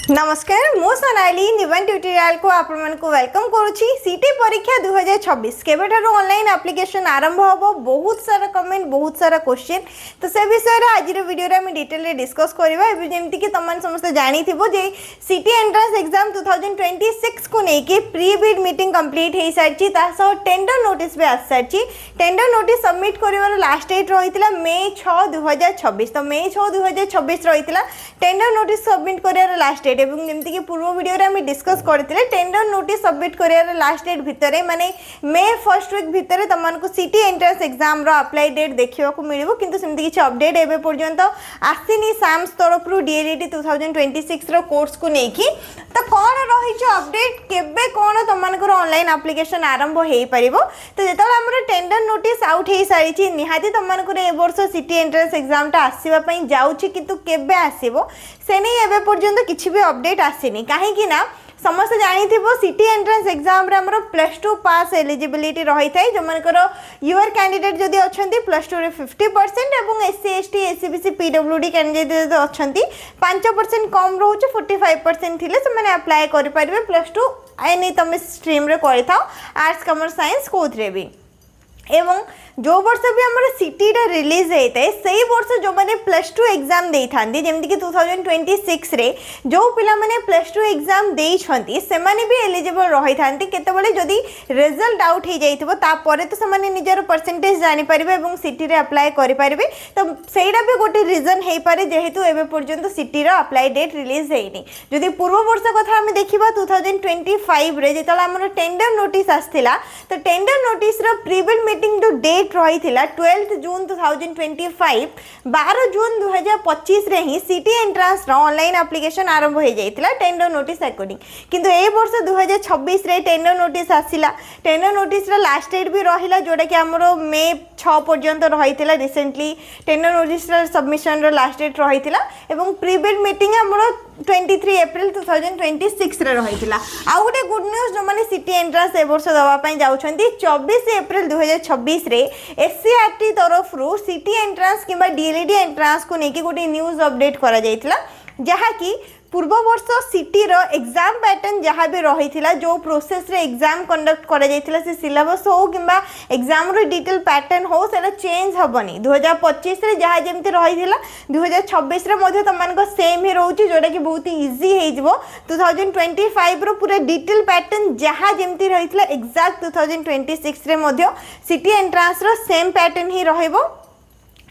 नमस्कार मु सोनाली निवन ट्यूटोरियल को आपण को वेलकम करुछि। सीटी परीक्षा 2026 केबेठार ऑनलाइन एप्लिकेशन आरंभ होबो। बहुत सारा कमेंट बहुत सारा क्वेश्चन तो से विषय रे आज वीडियो रे हम डिटेल रे डिस्कस करबा। एबे जेमति कि तमन समस्त जानि थिबो जे सीटी एंट्रेंस एग्जाम 2026 को नेके प्री बिड मीटिंग कंप्लीट हे सारछि। तासो टेंडर नोटिस भी आस सारछि। टेंडर नोटिस सबमिट करिवार लास्ट डेट रहितला मे 6 2026। तो मे 6 2026 रहितला टेंडर नोटिस सबमिट करिवार लास्ट डेट। एवं जेमति कि पूर्व वीडियो रे हम डिस्कस करथिले टेंडर नोटिस सबमिट करिवार लास्ट डेट भितरे माने मे फर्स्ट वीक भितरे तमन को सीटी एंट्रेंस एग्जाम रो अप्लाई डेट देखिबा को मिलिबो। किंतु सेमति किछ अपडेट एबे पर्यंत आसिनी साम्स तरफ रु D.El.Ed 2026 रो कोर्स को नेकी तो कोन रहि छ अपडेट केबे कोन तमन को ऑनलाइन एप्लीकेशन आरंभ हेई परिबो। तो जेतला हमर टेंडर नोटिस आउट हेई सारी छी निहाती तमन को ए वर्ष सीटी एंट्रेंस एग्जाम टा आसीबा पई जाउ छी किंतु केबे आसीबो से नै एबे पर्यंत किछि भी अपडेट आसीनी। काहे कि ना समस्त जानी थी सीटी एंट्रेंस एग्जाम रे हमरो +2 पास एलिजिबिलिटी रही थाए। जो मनकर यूर कैंडिडेट जदि अच्छंती +2 रे 50% एवं SC ST SCBC PWD candidate जदि अच्छंती 5% कम रहउछ 45% थिले से माने अप्लाई करि परिबे +2 एनी तमे स्ट्रीम रे करि थाओ आर्ट्स कॉमर्स साइंस कोथरे भी। एवं जो वर्ष भी हमारे सीटी टा रिलीज होता है सही वर्ष जो मैंने +2 एग्जाम दे था जमती कि 2026 रे जो पिला मैंने +2 एग्जाम दे से माने भी एलिजिबल रही था केतबले जदि रिजल्ट आउट हो जाइथिबो तापरे तो से निजर परसेंटेज जानि परिबे एवं सीटी रे अप्लाई करि परिबे। तो सेटा भी गोटे रीजन हे पारे जेहेतु एबे पर्यंत सीटी रो अप्लाई डेट रिलीज हेइनी। जदि पूर्व वर्ष कथा हम देखिबा 2025 रे जेतला हमर टेंडर नोटिस आस्थिला तो टेंडर नोटिस रो प्रीबिड मीटिंग जो डेट रही 12 जून 2025 12 जून 2025 रे ही सीटी एंट्रेंस रो ऑनलाइन एप्लीकेशन आरंभ हो जाइतिला टेंडर नोटिस अकॉर्डिंग। किंतु ए वर्ष 2026 रे टेंडर नोटिस आसिला। टेंडर नोटिस रो लास्ट डेट भी रहिला जोडा कि हमरो मे 6 पर्यंत रहितिला। रिसेंटली टेंडर नोटिस रो सबमिशन रो लास्ट डेट रहितिला एवं प्रीबिड मीटिंग हमरो 23 अप्रैल 2026 रे रहितिला। आ गोटे गुड न्यूज जो माने सीटी एंट्रेंस ए वर्ष दवा पई जाउछंती 24 अप्रैल 2026 रे SCRT तरफ रु सीटी एंट्रेंस किबा D.El.Ed एंट्रेंस को नेकी गोटे न्यूज अपडेट करा जाइतिला जहा कि पूर्व वर्ष सीटी रो एग्जाम पैटर्न जहाँ भी रही जो प्रोसेस रे एग्जाम कंडक्ट करा जाइतिला से सिलेबस हो किबा एग्जाम रो डिटेल पैटर्न हो सेला चेंज हबनी। 2025 रे जहाँ जेमति रही 2026 रे मध्ये तमान को सेम ही रहउची जोडा कि बहुत इजी हे जिवो। 2025 रो पूरा डिटेल पैटर्न जहाँ जेमति रही एग्जैक्ट 2026 रे मध्ये सीटी एंट्रेंस रो सेम पैटर्न ही रहइबो।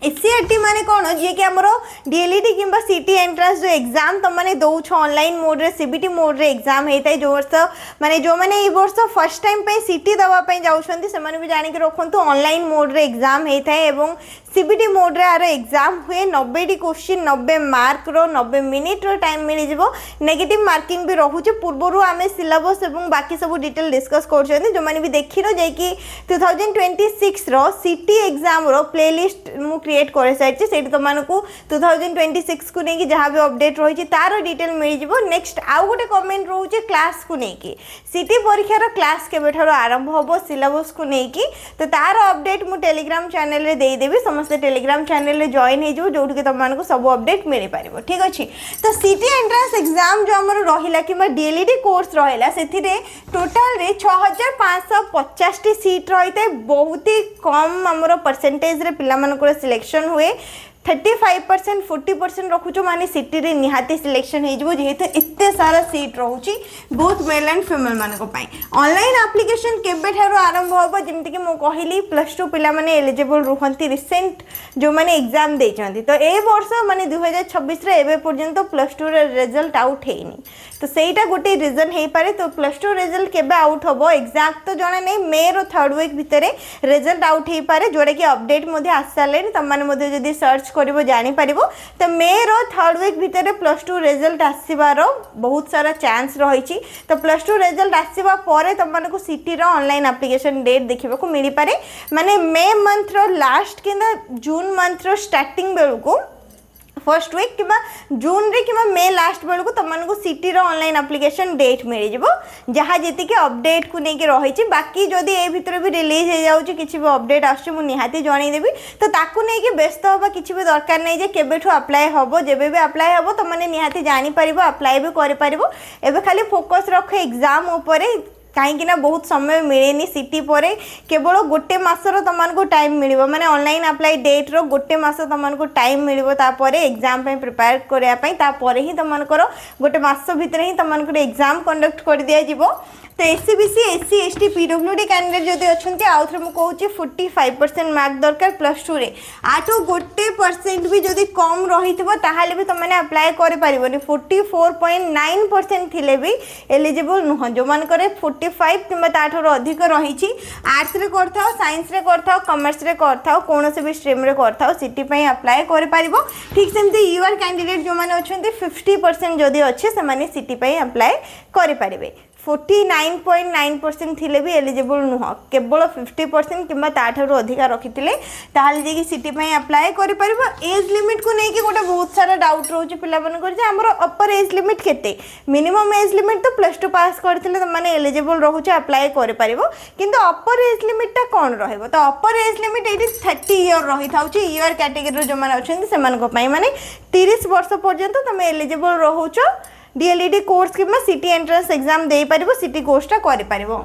SCRT माने कौन जे कि हमरो D.El.Ed किंबा सीटी एंट्रेंस जो एग्जाम तुम माने दउछ ऑनलाइन मोड रे CBT मोड रे एग्जाम हेता जो वर्ष माने जो माने ई वर्ष फर्स्ट टाइम पे सीटी दवा पे जाउछंती से माने भी जानि के रखंतु ऑनलाइन मोड रे एग्जाम हेता एवं CBT मोड रे आरो एग्जाम हुए 90 डी क्वेश्चन 90 मार्क रो 90 मिनिट रो टाइम मिली जिवो। नेगेटिव मार्किंग भी रहउछ। पूर्वरु आमे सिलेबस एवं बाकी सब डिटेल डिस्कस करछंती जो माने भी देखिरो जे कि 2026 रो सीटी एग्जाम रो प्लेलिस्ट मु क्रिएट करे साइछि सेठी तो मानको 2026 को नेकी जहाँ भी अपडेट रही तार डिटेल मिल जिवो। नेक्स्ट आउ गोटे कमेंट रहउछ क्लास को नेकी सीटी परीक्षा रो क्लास केबेठारो आरंभ होबो सिलेबस को नेकी तो तार अपडेट मु टेलीग्राम चैनल रे देई देबी। समस्त टेलीग्राम चैनल रे जॉइन हे जो जोठ के तमानको सब अपडेट मिल पारिबो। ठीक अछि। तो सीटी एंट्रेंस एग्जाम जो हमर रहिला किबा D.El.Ed कोर्स रहिला सेथिरे टोटल रे 6550 टी सीट रहिते बहुत ही कम हमर परसेंटेज रे पिला मानकर सिलेक्शन हुए। 35% 40% रखुच माने सीटी रे निहाती सिलेक्शन हे जबो जेहेतु इत्ते सारा सीट रहउची बहुत मेल एंड फीमेल माने को पाई। ऑनलाइन एप्लीकेशन केबे ठारो आरंभ होबो जेमति कि मो कहिली +2 पिला माने एलिजिबल रहंती रिसेंट जो माने एग्जाम दे चंती। तो ए वर्ष माने 2026 रे एबे पर्यंत +2 रे रिजल्ट आउट हेनी तो सेटा गोटे रीजन हे पारे। तो +2 रिजल्ट केबे आउट होबो एग्जैक्ट तो जणा नै मे रो 3rd वीक भितरे रिजल्ट आउट हे पारे जोडा कि अपडेट मध्ये आसाले तमाने मध्ये जदी सर्च करिवो जानि परिवो। तो मे रो 3rd वीक भितरे +2 रिजल्ट आसीबारो बहुत सारा चांस रहिछि। तो +2 रिजल्ट आसीबा परे तमानको सीटी रो ऑनलाइन एप्लीकेशन डेट देखिबा को मिली पारे माने मे मंथ रो लास्ट किंदा जून मंथ रो स्टार्टिंग बेलको फर्स्ट वीक कि जून रे कि मे लास्ट बेलू तुमको सिटी ऑनलाइन एप्लिकेशन डेट मिल जहाँ जी अपडेट को लेकिन रही बाकी जदि ए भितर भी रिलीज हो जाऊँगी किसी भी अपडेट आसती जनईदेवी तो ताकू नहीं व्यस्त हवा किसी भी दरकार नहीं केबेठू अप्लाई हम जब भी अप्लाई हम तुमने निहाती जापर अप्लाई भी कर खाली फोकस रख एग्जाम उपर कहीं बहुत समय मिलेनी सिटी पर केवल गोटे मसर तुमको टाइम मिल माने ऑनलाइन अप्लाई डेट रो गोटे मस तुमको टाइम मिलपर एग्जाम प्रिपेयर करने ही तुमको गोटे मस भितर ही तुमको एग्जाम कंडक्ट कर दिया तो SCBC SC ST PWD candidate जदि अच्छे आउ थे मुझे 45% मार्क दरकार प्लस टू रे आठू गोटे परसेंट भी जदि कम रही ताहले भी तुमने अप्लाई कर पारिबनी 44.9% थिले भी एलिजिबल नुह जो मानकर 45 कि अधिक रही आर्ट्स रे करथाओ साइंस रे करथाओ कॉमर्स रे करथाओ कौन से भी स्ट्रीम रे करथाओ सिटी पे अप्लाई कर पारिबो ठीक सेमती यूआर कैंडिडेट जो माने अच्छे 50% जदि अच्छे से माने सिटी पे अप्लाई कर पारिबे 49.9% थिले भी एलिजिबल नुह केवल 50% कि अधिक रखी थे सिटी अप्लाई कर एज लिमिट को लेकिन गोटे बहुत सारा डाउट रोचे पिलामर अपर एज लिमिट केते मिनिमम एज लिमिट तो +2 पास करते मैंने एलिजिबल रोचे अप्लाई कर किंतु अपर एज लिमिटा कौन रहिबो तो अपर एज लिमिट ये 30 इयर रही था ईयर कैटेगरी जो मैंने अच्छे से माने 30 वर्ष पर्यंत तुम एलिजिबल रोच D.El.Ed कोर्स कि सिटी एंट्रेंस एग्जाम दे पारिबो सिटी कोर्सटा कर पारिबो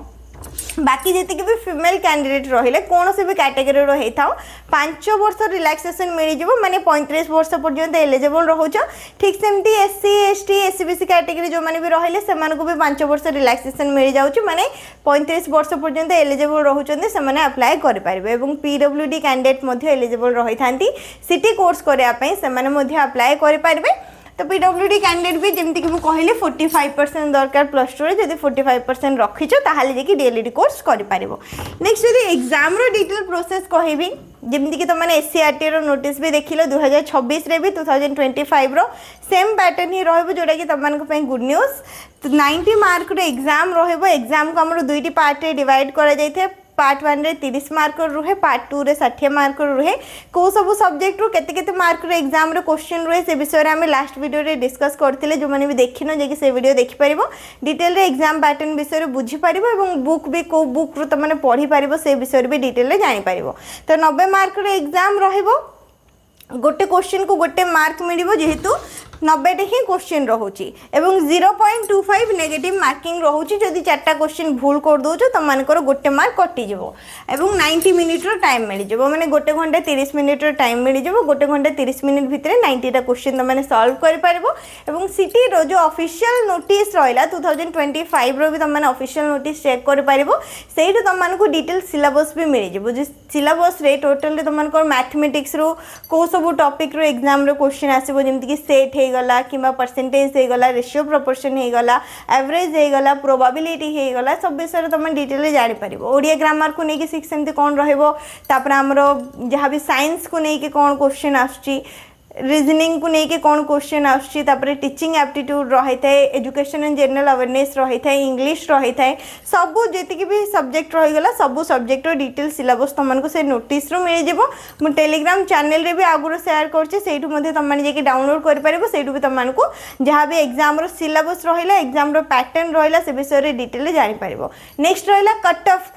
बाकी जी भी फीमेल कैंडिडेट रहिले कौन से भी कैटेगरी रही था 5 वर्ष रिलैक्सेशन मिल माने 35 वर्ष पर्यंत एलिजिबल रोच ठीक सेमती एससी एसटी एससीबीसी कैटेगरी जो मैंने भी रहिले से भी 5 वर्ष रिलैक्सेशन मिल जाउची माने 35 वर्ष पर्यंत एलिजिबल रोचंती से माने अप्लाई कर पारिबे एवं पीडब्ल्यूडी कैंडिडेट मध्ये एलिजिबल रही थांती सिटी कोर्स करया पई से माने मध्ये अप्लाई कर पारिबे तो पीडब्ल्यूडी कैंडिडेट भी जमती कि कहली 45% दरकार प्लस टू जब 45% रखीच ताहले जे कि D.El.Ed कोर्स कर पारिबो नेक्स्ट जदि एग्जाम रो डिटेल प्रोसेस कहबी जमती कि तुमने एससीईआरटी रो नोटिस भी देखिलो 2026 रे भी 2025 रो सेम पैटर्न ही रहबो जोटा कि तुमनको पे गुड न्यूज तो 90 मार्क रो एग्जाम रहबो एग्जाम को हमरो दुईटी पार्ट रे डिवाइड करा जायथे पार्ट 1 रे 30 मार्क रुहे पार्ट 2 रे 60 मार्क रुहे को सब सब्जेक्ट रू केते मार्क रो एग्जाम रो क्वेश्चन रुहे से विषय रे हमें लास्ट वीडियो रे डिस्कस करथिले जो माने भी देखिनो जे कि से वीडियो देखि परिबो डिटेल रे एग्जाम पैटर्न विषय रे बुझी परिबो एवं बुक भी को बुक रो त माने पढ़ी परिबो से विषय रे भी डिटेल रे जानि परिबो तो 90 मार्क रो एग्जाम रहइबो गोटे क्वेश्चन को गोटे मार्क मिलिबो जेहेतु 90 ही क्वेश्चन रोचे एवं 0.25 नेगेटिव मार्किंग रोचे जदि 4टा क्वेश्चन भूल कर दो तो तुमको गोटे मार्क कटिज एवं 90 मिनिट टाइम मिल जाए मैंने गोटे घंटा 30 मिनिट टाइम मिल जाए गोटे घंटा 30 मिनिट भितर 90टा क्वेश्चन तुमने सॉल्व कर सिटी रो जो ऑफिशियल नोटिस रहा 2025 रो भी तुमने ऑफिशियल नोटिस चेक कर से तुमको डिटेल सिलेबस भी मिल जाए सिलेबस रे टोटल तुमको मैथमेटिक्स रो को सब टॉपिक रो एग्जाम रो क्वेश्चन आसीबो जेमति कि सेट गला कि परसेंटेज हो गला रेशियो प्रोपोर्शन हो गला एवरेज हो गला प्रोबेबिलिटी हो गला सब विषय तुम डिटेल जानि परिबो ओडिया ग्रामर को लेकिन सिक्स सेमती कौन रहिबो तापर हमरो जहाँ भी साइंस को लेकिन कौन क्वेश्चन आछी रीजनिंग को लेकिन कौन क्वेश्चन आछी तापर टीचिंग एप्टीट्यूड रही था एजुकेशन एंड जनरल अवेयरनेस रही था इंग्लिश रही था सब जी भी सब्जेक्ट रहीगला सब सब्जेक्ट डिटेल सिलेबस तुमको से नोटिस रू मिल जाव मु टेलीग्राम चैनल रे भी आगुरी शेयर करछे तुमने जाके डाउनलोड कर पारिबो सेठू भी तुमको जहाँ भी एग्जाम रो सिलेबस रहिला एग्जाम रो पैटर्न रहिला से विषय रे डिटेल जानि पारिबो नेक्स्ट रहिला कट ऑफ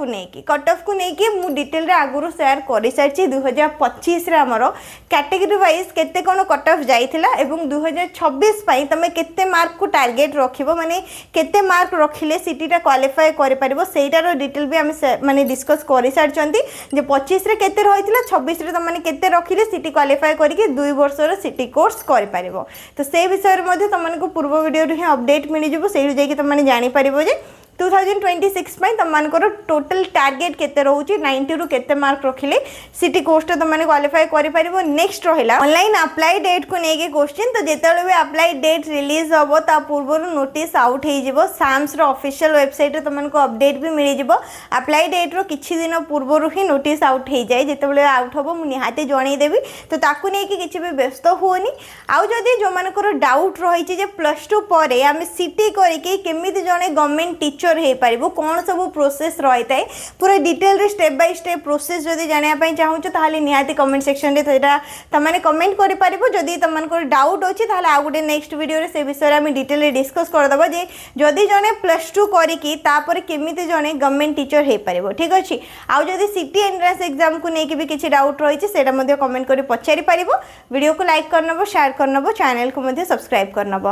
को लेकिन मु डिटेल रे आगुरी शेयर कर सारी 2025 रे हमर कैटेगरी वाइज केते कौन कट ऑफ जाइथिला एवं 2026 पई तमे केते मार्क को टारगेट रखिबो माने केते मार्क रखिले सिटीटा क्वालिफाई करि परिबो सेटार डिटेल भी हम माने डिस्कस करि सारचंती जे 25 रे केते रहिथिला 26 रे तमने केते रखिले सिटी क्वालिफाई करिके 2 वर्ष रो सिटी कोर्स करि परिबो तो से विषय रे मध्ये तमनको पूर्व वीडियो रे अपडेट मिलि जबो सेहि जाई कि तमने जानि परिबो जे 2026 में तुमको टोटल टार्गेट केते रोचे 90 रु केते मार्क रखिले सिटी कोर्स तुमने क्वालिफाई करि परिबो नेक्स्ट रहिला ऑनलाइन अप्लाई डेट को लेके क्वेश्चन तो जेतेले भी अप्लाई डेट रिलीज होबो ता पूर्व नोटिस आउट हे जिवो साम्स रो ऑफिशियल वेबसाइट रे तुमको अपडेट भी मिल जिवो अप्लाई डेट रो किछि दिन पूर्व रु ही नोटिस आउट हे जाय जेतेले आउट होबो मु निहाते जणै देबी तो ताकू नेकी किछि भी व्यस्त होनी आउ जदी जो मानकर डाउट रही जे +2 परे हम सिटी करिके केमिति जणे गवर्नमेंट टीचर टीचर हो पार कौन सब प्रोसेस रही है पूरा detail step by step process जदि जानापी चाहूँ ताहले निहाती कमेंट सेक्शन में तुमने कमेंट कर जदि तुमको डाउट अच्छी आउ गोटे नेक्स्ट वीडियो से विषय में डिटेल डिस्कस करदे जे जदि जड़े +2 करी केमी जड़े गवर्नमेंट टीचर हो पार ठीक अच्छे आउ जदि सिटी एंट्रेंस एग्जाम को लेकिन भी किसी डाउट रही है कमेंट कर पचारि पार वीडियो को लाइक करनब शेयर करनब चैनल को सब्सक्राइब करनब।